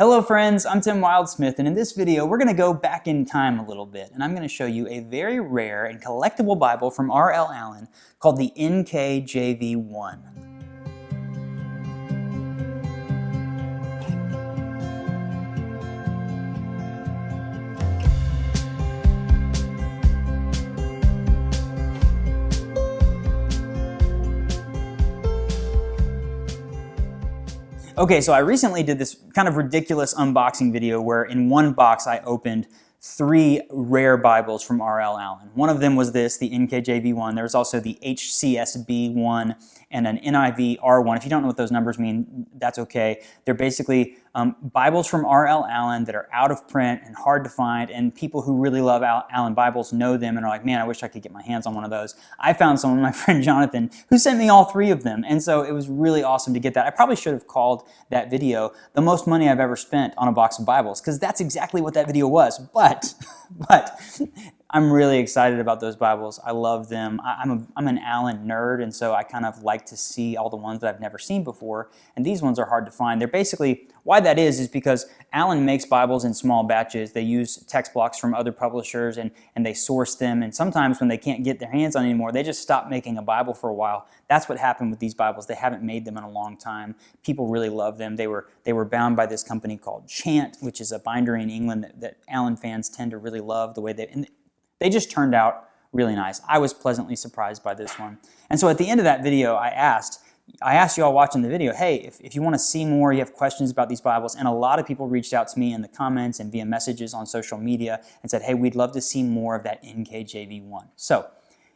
Hello friends, I'm Tim Wildsmith, and in this video we're going to go back in time a little bit, and I'm going to show you a very rare and collectible Bible from R.L. Allan called the NKJV1. Okay, so I recently did this kind of ridiculous unboxing video where in one box I opened 3 rare Bibles from R.L. Allan. One of them was this, the NKJV1. There was also the HCSB1 and an NIV-R1. If you don't know what those numbers mean, that's okay. They're basically Bibles from R.L. Allan that are out of print and hard to find, and people who really love Allan Bibles know them and are like, man, I wish I could get my hands on one of those. I found some with my friend Jonathan who sent me all 3 of them, and so it was really awesome to get that. I probably should have called that video the most money I've ever spent on a box of Bibles, because that's exactly what that video was, but I'm really excited about those Bibles. I love them. I'm an Allan nerd, and so I kind of like to see all the ones that I've never seen before, and these ones are hard to find. They're basically, why that is because Allan makes Bibles in small batches. They use text blocks from other publishers, and they source them, and sometimes when they can't get their hands on anymore, they just stop making a Bible for a while. That's what happened with these Bibles. They haven't made them in a long time. People really love them. They were bound by this company called Chant, which is a bindery in England that Allan fans tend to really love the way they just turned out really nice. I was pleasantly surprised by this one. And so at the end of that video, I asked you all watching the video, hey, if you want to see more, you have questions about these Bibles, and a lot of people reached out to me in the comments and via messages on social media and said, hey, we'd love to see more of that NKJV1. So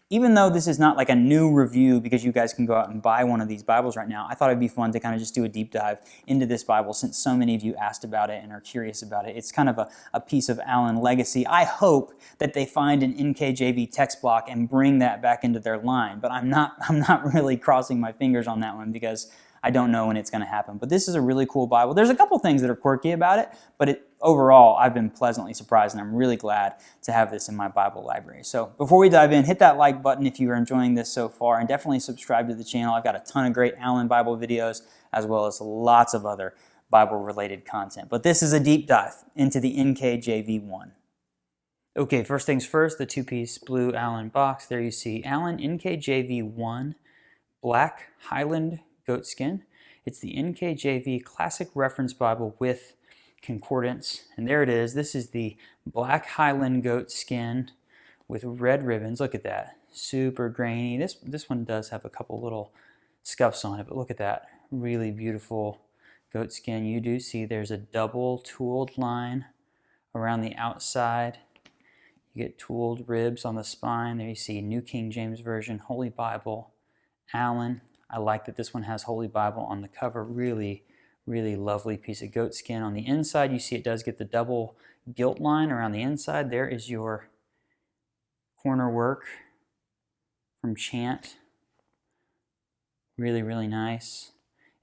even though this is not like a new review because you guys can go out and buy one of these Bibles right now, I thought it'd be fun to kind of just do a deep dive into this Bible since so many of you asked about it and are curious about it. It's kind of a piece of Allan legacy. I hope that they find an NKJV text block and bring that back into their line, but I'm not really crossing my fingers on that one because I don't know when it's going to happen. But this is a really cool Bible. There's a couple things that are quirky about it, but overall, I've been pleasantly surprised, and I'm really glad to have this in my Bible library. So before we dive in, hit that like button if you are enjoying this so far, and definitely subscribe to the channel. I've got a ton of great Allan Bible videos, as well as lots of other Bible-related content. But this is a deep dive into the NKJV1. Okay, first things first, the 2-piece blue Allan box. There you see Allan NKJV1 Black Highland Goatskin. It's the NKJV Classic Reference Bible with Concordance, and there it is. This is the Black Highland Goatskin with red ribbons. Look at that, super grainy. This one does have a couple little scuffs on it, but look at that, really beautiful goatskin. You do see there's a double tooled line around the outside. You get tooled ribs on the spine. There you see New King James Version, Holy Bible, Allan. I like that this one has Holy Bible on the cover. Really, really lovely piece of goatskin. On the inside, you see it does get the double gilt line around the inside. There is your corner work from Chant. Really, really nice.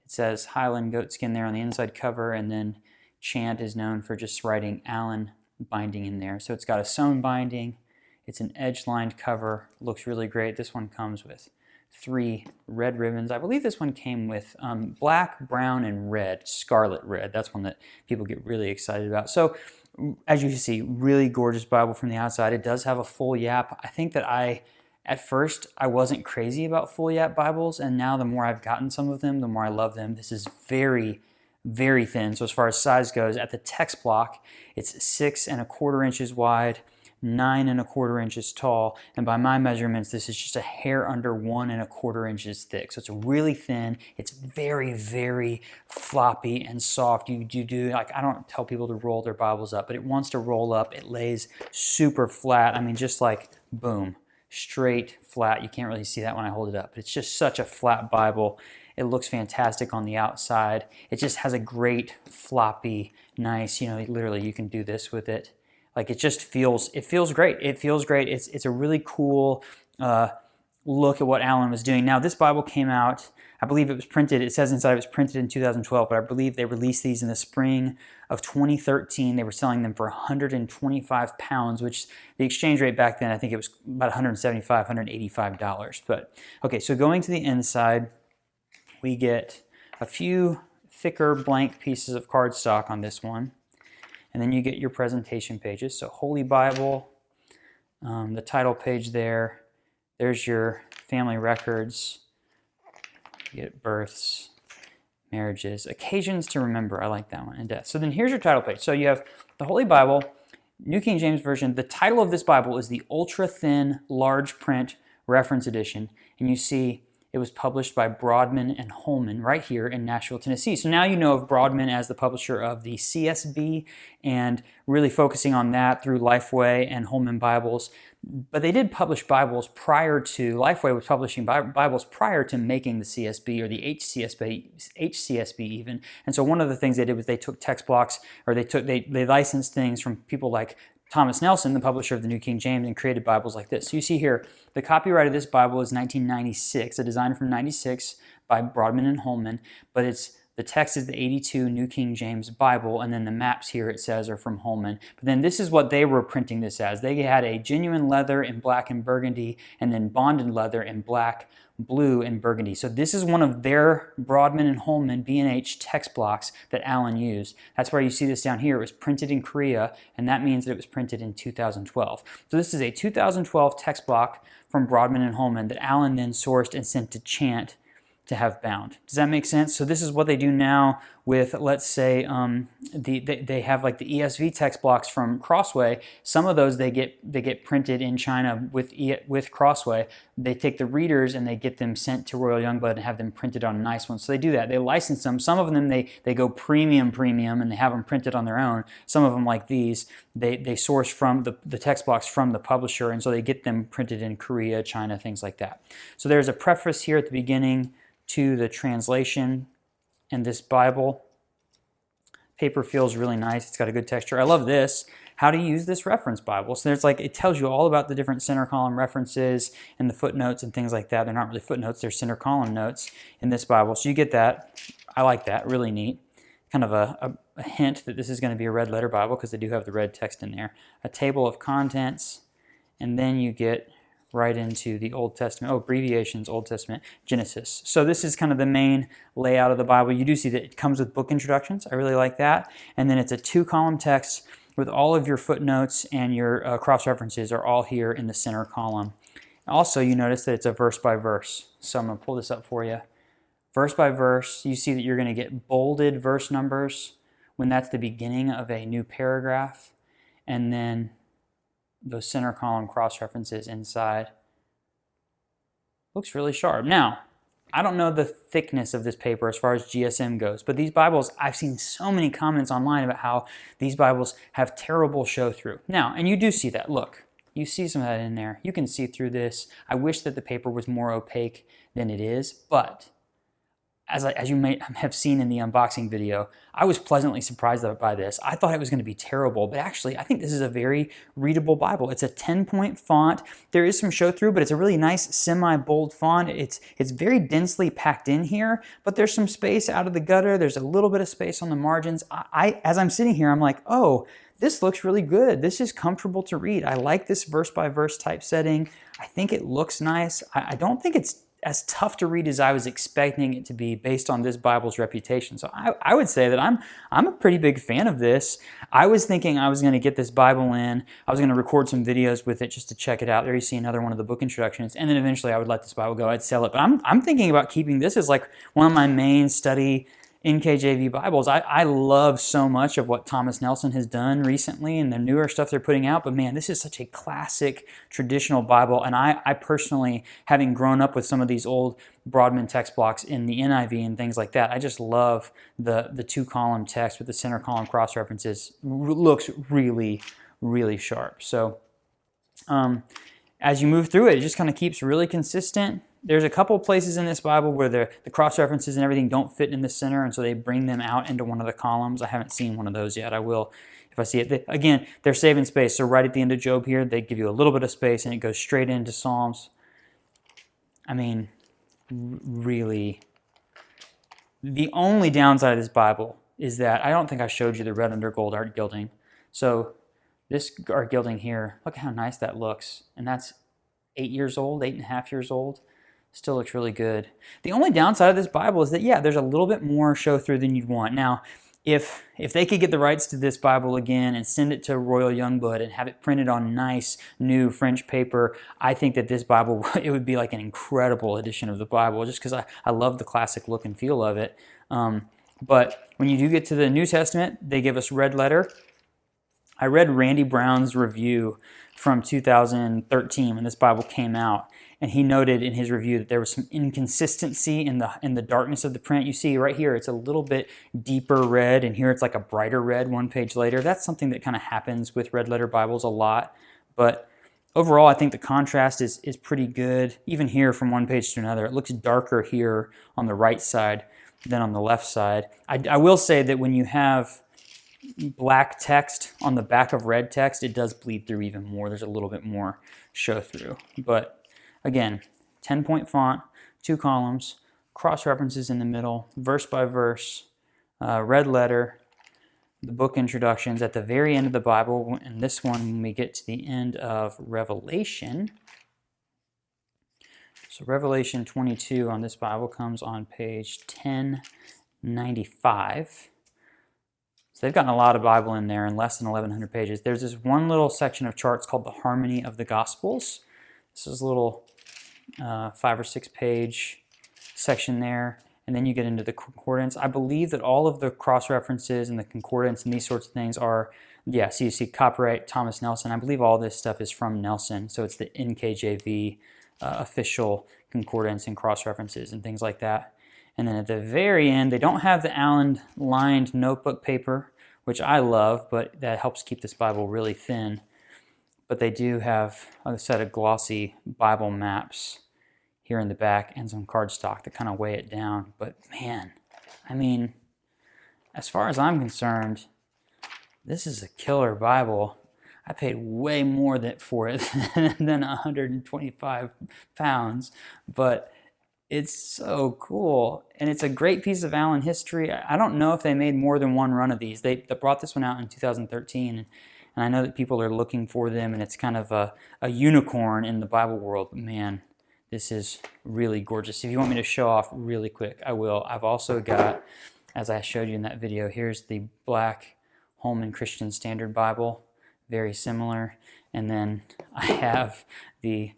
It says Highland goatskin there on the inside cover, and then Chant is known for just writing Allan binding in there. So it's got a sewn binding. It's an edge-lined cover. Looks really great. This one comes with 3 red ribbons. I believe this one came with black, brown, and red, scarlet red. That's one that people get really excited about. So as you can see, really gorgeous Bible from the outside. It does have a full yap. I think that at first, I wasn't crazy about full yap Bibles, and now the more I've gotten some of them, the more I love them. This is very, very thin. So as far as size goes, at the text block, it's 6 1/4 inches wide, 9 1/4 inches tall, and by my measurements, this is just a hair under 1 1/4 inches thick. So it's really thin. It's very, very floppy and soft. You do, like, I don't tell people to roll their Bibles up, but it wants to roll up. It lays super flat. I mean, just like, boom, straight flat. You can't really see that when I hold it up, but it's just such a flat Bible. It looks fantastic on the outside. It just has a great floppy, nice, literally you can do this with it. Like it feels great. It feels great. It's a really cool look at what Allan was doing. Now this Bible came out, I believe it was printed, it says inside it was printed in 2012, but I believe they released these in the spring of 2013. They were selling them for 125 pounds, which the exchange rate back then, I think it was about $175, $185. But okay, so going to the inside, we get a few thicker blank pieces of cardstock on this one. And then you get your presentation pages. So Holy Bible, the title page there. There's your family records. You get births, marriages, occasions to remember. I like that one, and death. So then here's your title page. So you have the Holy Bible, New King James Version. The title of this Bible is the Ultra Thin Large Print Reference Edition. And you see it was published by Broadman and Holman right here in Nashville, Tennessee. So now you know of Broadman as the publisher of the CSB and really focusing on that through Lifeway and Holman Bibles. But they did publish Bibles prior to, Lifeway was publishing Bibles prior to making the CSB or the HCSB even. And so one of the things they did was they took text blocks, or they licensed things from people like Thomas Nelson, the publisher of the New King James, and created Bibles like this. So you see here, the copyright of this Bible is 1996, a design from 96 by Broadman and Holman, but the text is the 82 New King James Bible, and then the maps here it says are from Holman. But then this is what they were printing this as. They had a genuine leather in black and burgundy, and then bonded leather in black, blue, and burgundy. So this is one of their Broadman and Holman B&H text blocks that Allan used. That's why you see this down here. It was printed in Korea, and that means that it was printed in 2012. So this is a 2012 text block from Broadman and Holman that Allan then sourced and sent to Chant to have bound. Does that make sense? So this is what they do now with, let's say, they have like the ESV text blocks from Crossway. Some of those they get printed in China with Crossway. They take the readers and they get them sent to Royal Youngblood and have them printed on a nice one. So they do that. They license them. Some of them they go premium, and they have them printed on their own. Some of them, like these, they source from the text blocks from the publisher, and so they get them printed in Korea, China, things like that. So there's a preface here at the beginning to the translation in this Bible. Paper feels really nice. It's got a good texture. I love this. How to use this reference Bible. So there's it tells you all about the different center column references and the footnotes and things like that. They're not really footnotes, they're center column notes in this Bible. So you get that. I like that, really neat. Kind of a hint that this is going to be a red letter Bible because they do have the red text in there. A table of contents, and then you get right into the Old Testament. Abbreviations, Old Testament, Genesis. So this is kind of the main layout of the Bible. You do see that it comes with book introductions. I really like that. And then it's a 2-column text with all of your footnotes and your cross-references are all here in the center column. Also, you notice that it's a verse by verse. So I'm going to pull this up for you. Verse by verse, you see that you're going to get bolded verse numbers when that's the beginning of a new paragraph. And then those center column cross-references inside. Looks really sharp. Now, I don't know the thickness of this paper as far as GSM goes, but these Bibles, I've seen so many comments online about how these Bibles have terrible show-through. Now, and you do see that. Look, you see some of that in there. You can see through this. I wish that the paper was more opaque than it is, but as you may have seen in the unboxing video, I was pleasantly surprised by this. I thought it was going to be terrible, but actually I think this is a very readable Bible. It's a 10-point font. There is some show through, but it's a really nice semi-bold font. It's very densely packed in here, but there's some space out of the gutter. There's a little bit of space on the margins. As I'm sitting here, I'm like, oh, this looks really good. This is comfortable to read. I like this verse by verse typesetting. I think it looks nice. I don't think it's as tough to read as I was expecting it to be based on this Bible's reputation. So I would say that I'm a pretty big fan of this. I was thinking I was going to get this Bible in. I was going to record some videos with it just to check it out. There you see another one of the book introductions. And then eventually I would let this Bible go. I'd sell it. But I'm thinking about keeping this as like one of my main study NKJV Bibles. I love so much of what Thomas Nelson has done recently and the newer stuff they're putting out, but man, this is such a classic traditional Bible, and I personally, having grown up with some of these old Broadman text blocks in the NIV and things like that, I just love the 2-column text with the center column cross-references. Looks really, really sharp. So as you move through it, it just kind of keeps really consistent. There's a couple places in this Bible where the cross-references and everything don't fit in the center, and so they bring them out into one of the columns. I haven't seen one of those yet. I will if I see it. Again, they're saving space. So right at the end of Job here, they give you a little bit of space, and it goes straight into Psalms. I mean, really, the only downside of this Bible is that I don't think I showed you the red under gold art gilding. So this art gilding here, look how nice that looks. And that's 8 years old, 8.5 years old. Still looks really good. The only downside of this Bible is that, yeah, there's a little bit more show through than you'd want. Now, if they could get the rights to this Bible again and send it to Royal Youngblood and have it printed on nice new French paper, I think that this Bible, it would be like an incredible edition of the Bible, just because I love the classic look and feel of it. But when you do get to the New Testament, they give us red letter. I read Randy Brown's review from 2013 when this Bible came out, and he noted in his review that there was some inconsistency in the darkness of the print. You see right here, it's a little bit deeper red, and here it's like a brighter red one page later. That's something that kind of happens with red letter Bibles a lot, but overall, I think the contrast is pretty good. Even here from one page to another, it looks darker here on the right side than on the left side. I will say that when you have black text on the back of red text, it does bleed through even more. There's a little bit more show through. But again, 10-point font, 2 columns, cross references in the middle, verse by verse, red letter, the book introductions at the very end of the Bible. And this one, when we get to the end of Revelation, so Revelation 22 on this Bible comes on page 1095. So they've gotten a lot of Bible in there in less than 1,100 pages. There's this one little section of charts called the Harmony of the Gospels. This is a little 5 or 6 page section there. And then you get into the concordance. I believe that all of the cross-references and the concordance and these sorts of things are, yeah, so you see copyright Thomas Nelson. I believe all this stuff is from Nelson. So it's the NKJV official concordance and cross-references and things like that. And then at the very end, they don't have the Allan lined notebook paper, which I love, but that helps keep this Bible really thin. But they do have a set of glossy Bible maps here in the back and some cardstock that kind of weigh it down. But man, I mean, as far as I'm concerned, this is a killer Bible. I paid way more for it than 125 pounds, but it's so cool, and it's a great piece of Allan history. I don't know if they made more than one run of these. They brought this one out in 2013, and I know that people are looking for them, and it's kind of a unicorn in the Bible world. But man, this is really gorgeous. If you want me to show off really quick, I will. I've also got, as I showed you in that video, here's the black Holman Christian Standard Bible, very similar, and then I have the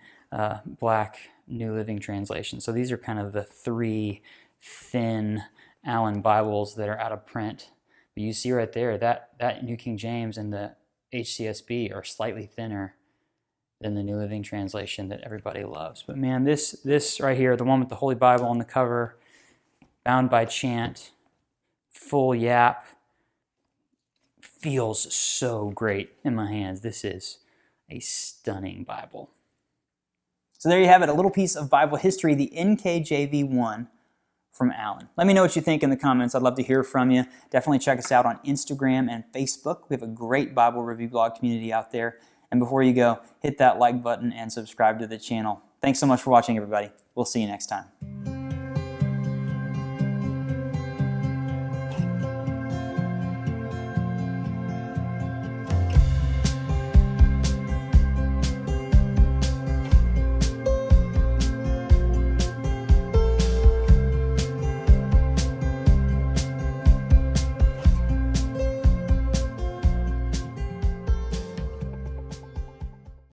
black New Living Translation. So these are kind of the 3 thin Allan Bibles that are out of print. But you see right there, that New King James and the HCSB are slightly thinner than the New Living Translation that everybody loves. But man, this right here, the one with the Holy Bible on the cover, bound by chant, full yap, feels so great in my hands. This is a stunning Bible. So there you have it, a little piece of Bible history, the NKJV1 from Allan. Let me know what you think in the comments. I'd love to hear from you. Definitely check us out on Instagram and Facebook. We have a great Bible review blog community out there. And before you go, hit that like button and subscribe to the channel. Thanks so much for watching, everybody. We'll see you next time.